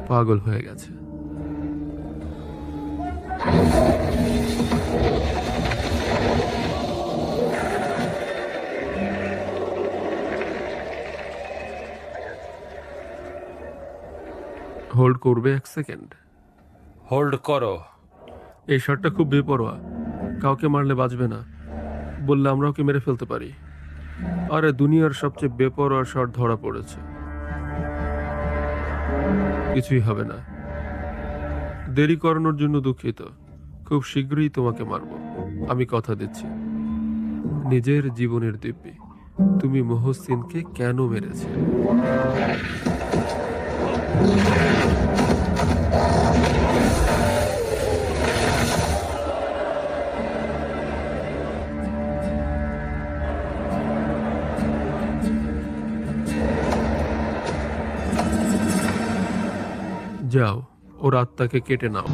পাগল হয়ে গেছে। হোল্ড করবে 1 সেকেন্ড? হোল্ড করো। এই শটটা খুব বেপরোয়া। কাউকে মারলে বাঁচবে না, বললে আমরা ওকে মেরে ফেলতে পারি। আরে দুনিয়ার সবচেয়ে বেপরোয়া শট ধরা পড়েছে। কিছুই হবে না। দেরি করানোর জন্য দুঃখিত। খুব শীঘ্রই তোমাকে মারব, আমি কথা দিচ্ছি। নিজের জীবনের দিব্যি, তুমি মহসিনকে কেন মেরেছে? যাও, ওর আত্মাকে কেটে নাও।